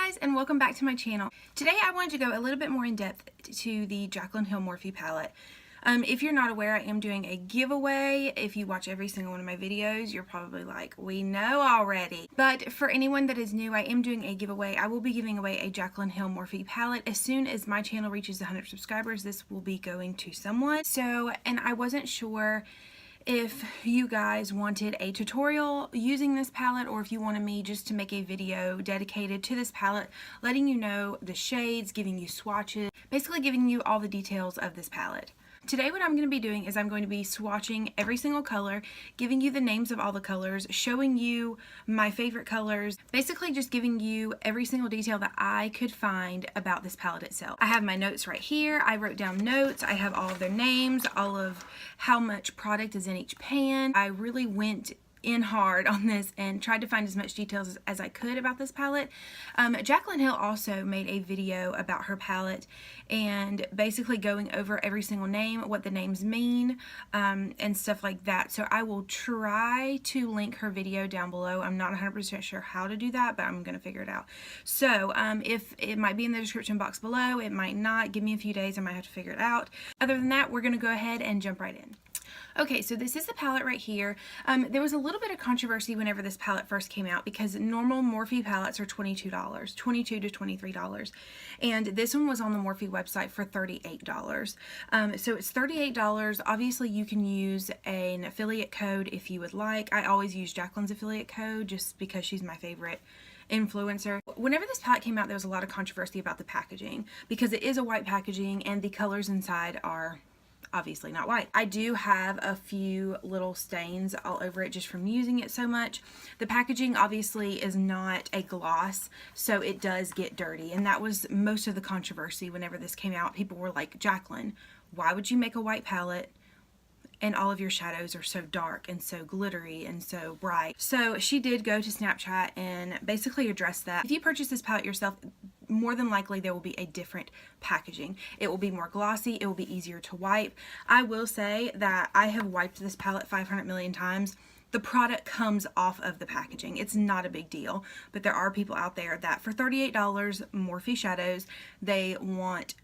guys, and welcome back to my channel. Today I wanted to go a little bit more in depth to the Jaclyn Hill Morphe palette. If you're not aware, I am doing a giveaway. If you watch every single one of my videos, you're probably like, we know already. But for anyone that is new, I am doing a giveaway. I will be giving away a Jaclyn Hill Morphe palette. As soon as my channel reaches 100 subscribers, this will be going to someone. And I wasn't sure if you guys wanted a tutorial using this palette or if you wanted me just to make a video dedicated to this palette, letting you know the shades, giving you swatches, basically giving you all the details of this palette. Today what I'm going to be doing is I'm going to be swatching every single color, giving you the names of all the colors, showing you my favorite colors, basically just giving you every single detail that I could find about this palette itself. I have my notes right here. I wrote down notes. I have all of their names, all of how much product is in each pan. I really went in hard on this and tried to find as much details as I could about this palette. Jaclyn Hill also made a video about her palette and basically going over every single name, what the names mean, and stuff like that. So I will try to link her video down below. I'm not 100% sure how to do that, but I'm going to figure it out. So if it might be in the description box below, it might not. Give me a few days, I might have to figure it out. Other than that, we're going to go ahead and jump right in. Okay, so this is the palette right here. There was a little bit of controversy whenever this palette first came out because normal Morphe palettes are $22, $22 to $23, and this one was on the Morphe website for $38. So it's $38. Obviously, you can use an affiliate code if you would like. I always use Jaclyn's affiliate code just because she's my favorite influencer. Whenever this palette came out, there was a lot of controversy about the packaging because it is a white packaging and the colors inside are obviously not white. I do have a few little stains all over it just from using it so much. The packaging obviously is not a gloss, so it does get dirty, and that was most of the controversy whenever this came out. People were like, Jaclyn, why would you make a white palette and all of your shadows are so dark and so glittery and so bright? So she did go to Snapchat and basically address that. If you purchase this palette yourself, more than likely there will be a different packaging. It will be more glossy, it will be easier to wipe. I will say that I have wiped this palette 500 million times. The product comes off of the packaging. It's not a big deal, but there are people out there that for $38 Morphe shadows, they want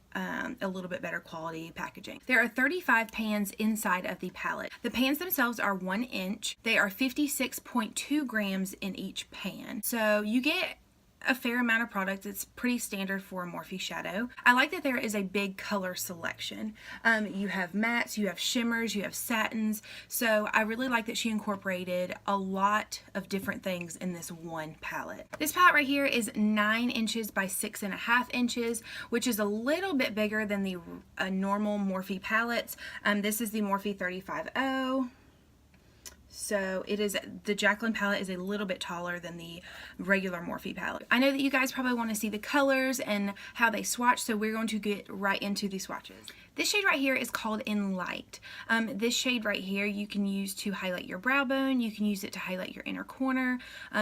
a little bit better quality packaging. There are 35 pans inside of the palette. The pans themselves are 1 inch. They are 56.2 grams in each pan. So you get a fair amount of product. It's pretty standard for a Morphe shadow. I like that there is a big color selection. You have mattes, you have shimmers, you have satins. So I really like that she incorporated a lot of different things in this one palette. This palette right here is 9 inches by 6.5 inches, which is a little bit bigger than the normal Morphe palettes. This is the Morphe 35O. So it is, the Jaclyn palette is a little bit taller than the regular Morphe palette. I know that you guys probably want to see the colors and how they swatch, so we're going to get right into the swatches. This shade right here is called In Light. This shade right here you can use to highlight your brow bone, you can use it to highlight your inner corner,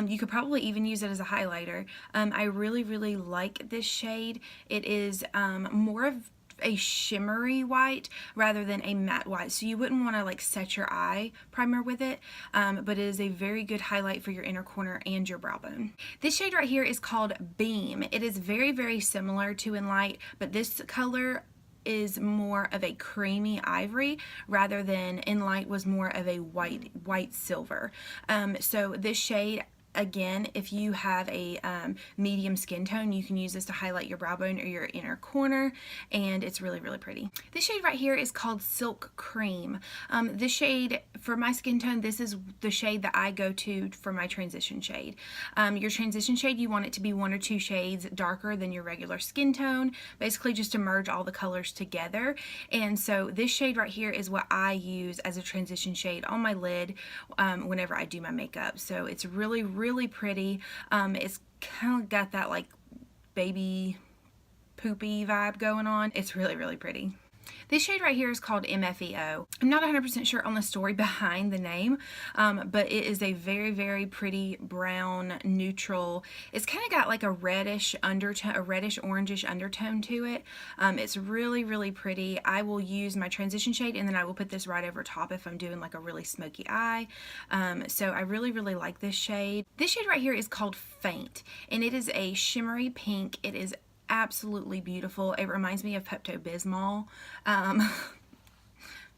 you could probably even use it as a highlighter. I really like this shade. It is more of a shimmery white rather than a matte white, so you wouldn't want to like set your eye primer with it, but it is a very good highlight for your inner corner and your brow bone. This shade right here is called Beam. It is very similar to In Light, but this color is more of a creamy ivory rather than In Light was more of a white silver. So this shade, again, if you have a medium skin tone, you can use this to highlight your brow bone or your inner corner, and it's really pretty. This shade right here is called Silk Cream. This shade, for my skin tone, this is the shade that I go to for my transition shade. Your transition shade, you want it to be 1 or 2 shades darker than your regular skin tone, basically just to merge all the colors together. And so this shade right here is what I use as a transition shade on my lid whenever I do my makeup. So it's really pretty. It's kind of got that like baby poopy vibe going on. It's really pretty. This shade right here is called MFEO. I'm not 100% sure on the story behind the name, but it is a very, very pretty brown, neutral. It's kind of got like a reddish undertone, a reddish orangish undertone to it. It's really, really pretty. I will use my transition shade and then I will put this right over top if I'm doing like a really smoky eye. So I really, really like this shade. This shade right here is called Faint, and it is a shimmery pink. It is absolutely beautiful. It reminds me of Pepto-Bismol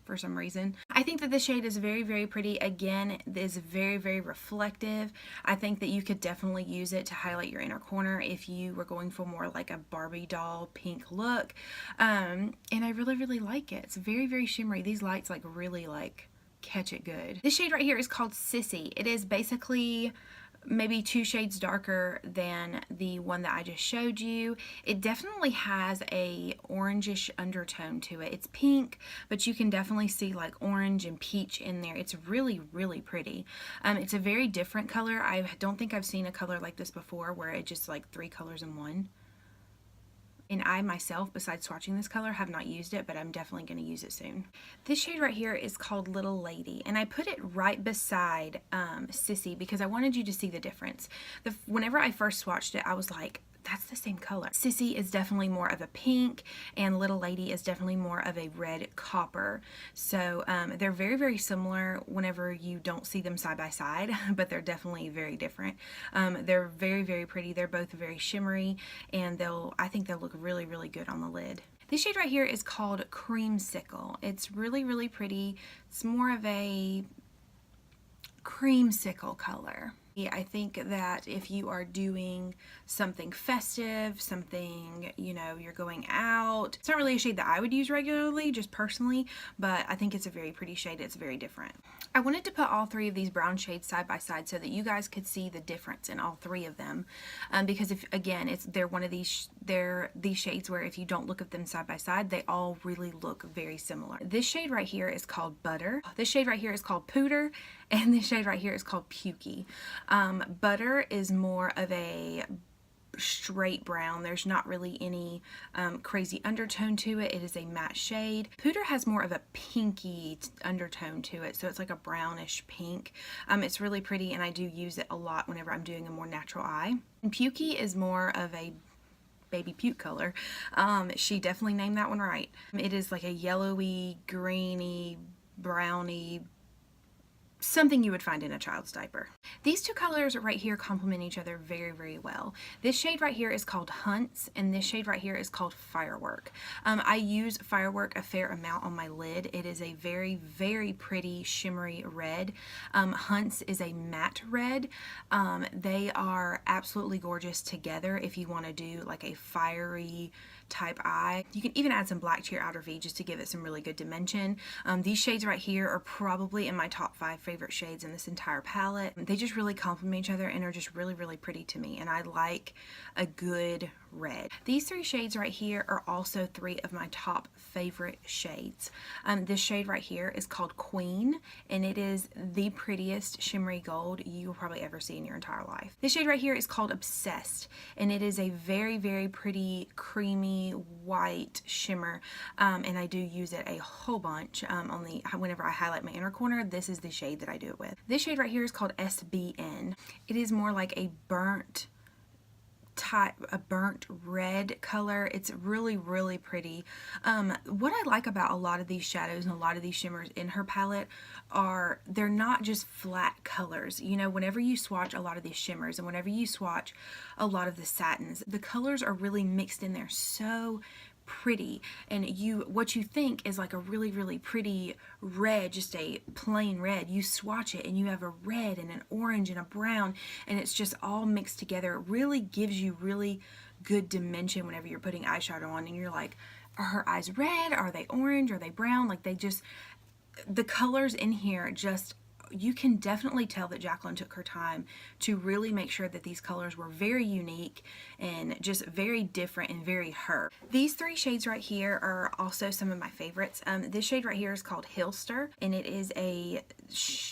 for some reason. I think that this shade is very, very pretty. Again, it is very, very reflective. I think that you could definitely use it to highlight your inner corner if you were going for more like a Barbie doll pink look. And I really, really like it. It's very, very shimmery. These lights like really like catch it good. This shade right here is called Sissy. It is basically maybe 2 shades darker than the one that I just showed you. It definitely has a orangish undertone to it. It's pink, but you can definitely see like orange and peach in there. It's really, really pretty. It's a very different color. I don't think I've seen a color like this before where it just like 3 colors in one. And I myself, besides swatching this color, have not used it, but I'm definitely going to use it soon. This shade right here is called Little Lady, and I put it right beside Sissy because I wanted you to see the difference. Whenever I first swatched it, I was like, that's the same color. Sissy is definitely more of a pink, and Little Lady is definitely more of a red copper. So they're very, very similar whenever you don't see them side by side, but they're definitely very different. They're very, very pretty. They're both very shimmery, and I think they'll look really, really good on the lid. This shade right here is called Creamsicle. It's really, really pretty. It's more of a creamsicle color. I think that if you are doing something festive, something, you know, you're going out, it's not really a shade that I would use regularly, just personally, but I think it's a very pretty shade. It's very different. I wanted to put all 3 of these brown shades side by side so that you guys could see the difference in all 3 of them, because if again, they're one of these shades where if you don't look at them side by side, they all really look very similar. This shade right here is called Butter. This shade right here is called Pooter, and this shade right here is called Pukey. Butter is more of a straight brown. There's not really any crazy undertone to it. It is a matte shade. Pooter has more of a pinky undertone to it, so it's like a brownish pink. It's really pretty, and I do use it a lot whenever I'm doing a more natural eye. And Pukey is more of a baby puke color. She definitely named that one right. It is like a yellowy, greeny, browny, something you would find in a child's diaper. These 2 colors right here complement each other very, very well. This shade right here is called Hunts, and this shade right here is called Firework. I use Firework a fair amount on my lid. It is a very, very pretty shimmery red. Hunts is a matte red. They are absolutely gorgeous together if you want to do like a fiery type eye. You can even add some black to your outer V just to give it some really good dimension. These shades right here are probably in my top 5 favorite shades in this entire palette. They just really complement each other and are just really, really pretty to me, and I like a good red. These 3 shades right here are also 3 of my top favorite shades. This shade right here is called Queen, and it is the prettiest shimmery gold you will probably ever see in your entire life. This shade right here is called Obsessed, and it is a very, very pretty creamy white shimmer, and I do use it a whole bunch whenever I highlight my inner corner. This is the shade that I do it with. This shade right here is called SBN. It is more like a burnt red color. It's really, really pretty. What I like about a lot of these shadows and a lot of these shimmers in her palette are they're not just flat colors. You know, whenever you swatch a lot of these shimmers and whenever you swatch a lot of the satins, the colors are really mixed in there so pretty, and what you think is like a really, really pretty red, just a plain red, you swatch it and you have a red and an orange and a brown, and it's just all mixed together. It really gives you really good dimension whenever you're putting eyeshadow on and you're like, are her eyes red, are they orange, are they brown? Like the colors in here just you can definitely tell that Jaclyn took her time to really make sure that these colors were very unique and just very different and very her. These three shades right here are also some of my favorites. This shade right here is called Hillster, and it is a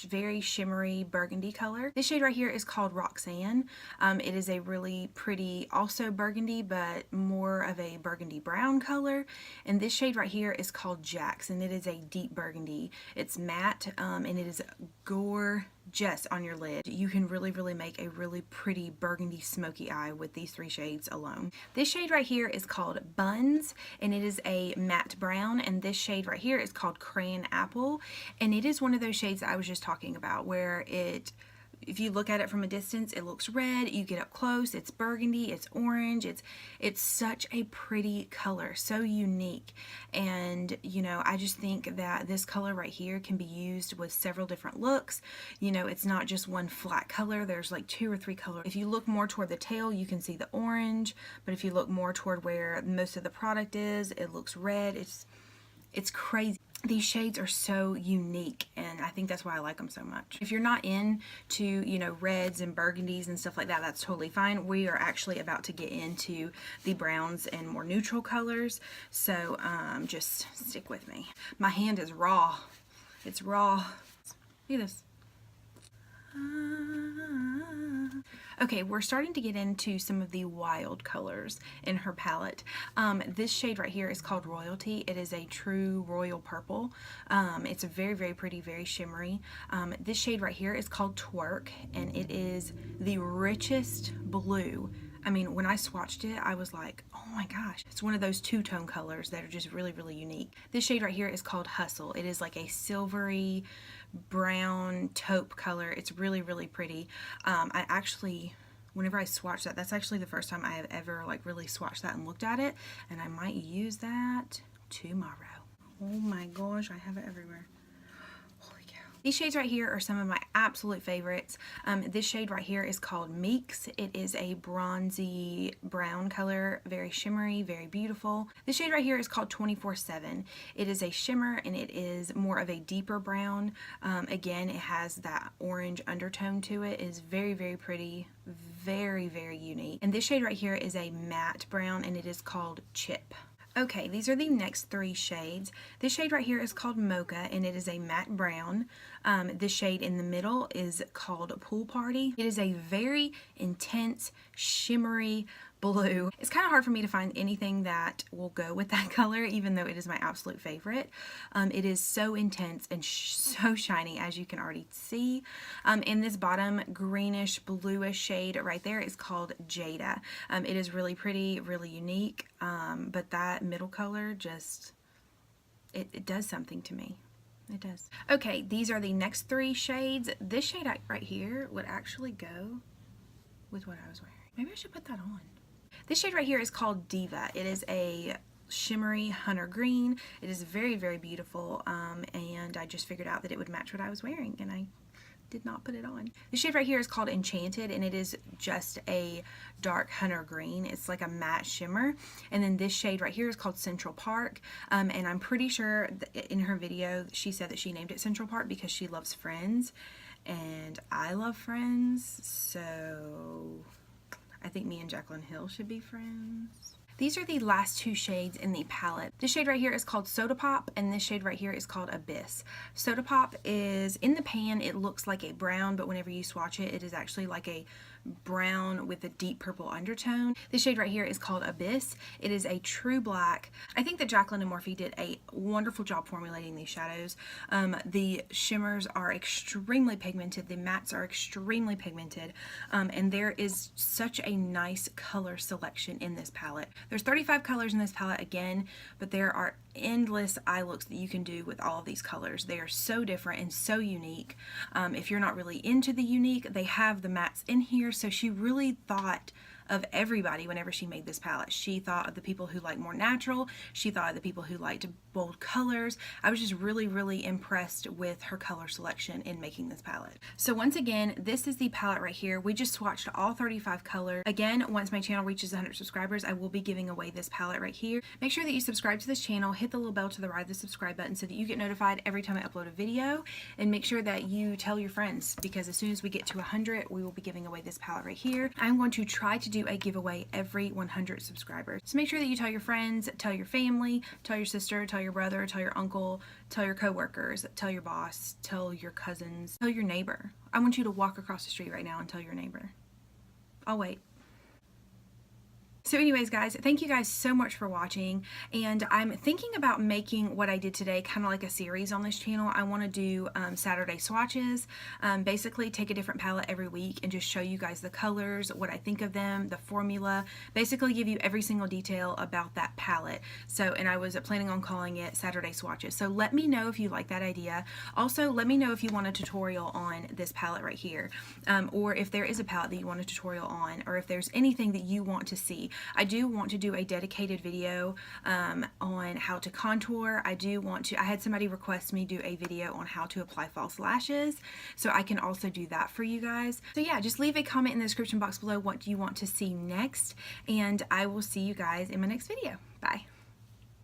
very shimmery burgundy color. This shade right here is called Roxanne. It is a really pretty, also burgundy, but more of a burgundy brown color. And this shade right here is called Jax, and it is a deep burgundy. It's matte, and it is gorgeous on your lid. You can really make a really pretty burgundy smoky eye with these three shades alone. This shade right here is called Buns, and it is a matte brown, and this shade right here is called Crayon Apple, and it is one of those shades that I was just talking about where if you look at it from a distance, it looks red. You get up close, it's burgundy, it's orange. It's such a pretty color, so unique. And, you know, I just think that this color right here can be used with several different looks. You know, it's not just one flat color. There's like 2 or 3 colors. If you look more toward the tail, you can see the orange. But if you look more toward where most of the product is, it looks red. It's crazy. These shades are so unique, and I think that's why I like them so much. If you're not into, you know, reds and burgundies and stuff like that, that's totally fine. We are actually about to get into the browns and more neutral colors, so just stick with me. My hand is raw. It's raw. Look at this. Okay, we're starting to get into some of the wild colors in her palette. This shade right here is called Royalty. It is a true royal purple. It's a very pretty, very shimmery. This shade right here is called Twerk, and it is the richest blue. I mean, when I swatched it, I was like, oh my gosh. It's one of those two-tone colors that are just really unique. This shade right here is called Hustle. It is like a silvery brown taupe color. It's really pretty. I actually, whenever I swatched that, that's actually the first time I have ever like really swatched that and looked at it, and I might use that tomorrow. Oh my gosh, I have it everywhere. Holy cow. These shades right here are some of my absolute favorites. This shade right here is called Meeks. It is a bronzy brown color, very shimmery, very beautiful. This shade right here is called 24/7. It is a shimmer, and it is more of a deeper brown. Again, it has that orange undertone to it. It is very pretty, very unique. And this shade right here is a matte brown, and it is called Chip. Okay, these are the next 3 shades. This shade right here is called Mocha, and it is a matte brown. This shade in the middle is called Pool Party. It is a very intense, shimmery blue. It's kind of hard for me to find anything that will go with that color, even though it is my absolute favorite. It is so intense and so shiny, as you can already see. And this bottom greenish bluish shade right there is called Jada. It is really pretty, really unique, but that middle color just, it does something to me. It does. Okay, these are the next 3 shades. This shade right here would actually go with what I was wearing. Maybe I should put that on. This shade right here is called Diva. It is a shimmery hunter green. It is very beautiful, and I just figured out that it would match what I was wearing, and I did not put it on. The shade right here is called Enchanted, and it is just a dark hunter green. It's like a matte shimmer. And then this shade right here is called Central Park, and I'm pretty sure in her video she said that she named it Central Park because she loves Friends, and I love Friends, so I think me and Jaclyn Hill should be friends. These are the last 2 shades in the palette. This shade right here is called Soda Pop, and this shade right here is called Abyss. Soda Pop is, in the pan, it looks like a brown, but whenever you swatch it, it is actually like a brown with a deep purple undertone. This shade right here is called Abyss. It is a true black. I think that Jaclyn and Morphe did a wonderful job formulating these shadows. The shimmers are extremely pigmented. The mattes are extremely pigmented. And there is such a nice color selection in this palette. There's 35 colors in this palette again, but there are endless eye looks that you can do with all of these colors. They are so different and so unique. If you're not really into the unique, they have the mattes in here, so she really thought of everybody whenever she made this palette. She thought of the people who like more natural. She thought of the people who liked bold colors. I was just really, really impressed with her color selection in making this palette. So once again, this is the palette right here. We just swatched all 35 colors. Again, once my channel reaches 100 subscribers, I will be giving away this palette right here. Make sure that you subscribe to this channel, hit the little bell to the right of the subscribe button so that you get notified every time I upload a video, and make sure that you tell your friends, because as soon as we get to 100, we will be giving away this palette right here. I'm going to try to do a giveaway every 100 subscribers. So make sure that you tell your friends, tell your family, tell your sister, tell your brother, tell your uncle, tell your coworkers, tell your boss, tell your cousins, tell your neighbor. I want you to walk across the street right now and tell your neighbor. I'll wait. So anyways, guys, thank you guys so much for watching, and I'm thinking about making what I did today kind of like a series on this channel. I want to do Saturday swatches, basically take a different palette every week and just show you guys the colors, what I think of them, the formula, basically give you every single detail about that palette. So, and I was planning on calling it Saturday swatches. So let me know if you like that idea. Also, let me know if you want a tutorial on this palette right here, or if there is a palette that you want a tutorial on, or if there's anything that you want to see. I do want to do a dedicated video on how to contour. I had somebody request me do a video on how to apply false lashes, so I can also do that for you guys. So yeah, just leave a comment in the description box below what you want to see next, and I will see you guys in my next video. Bye.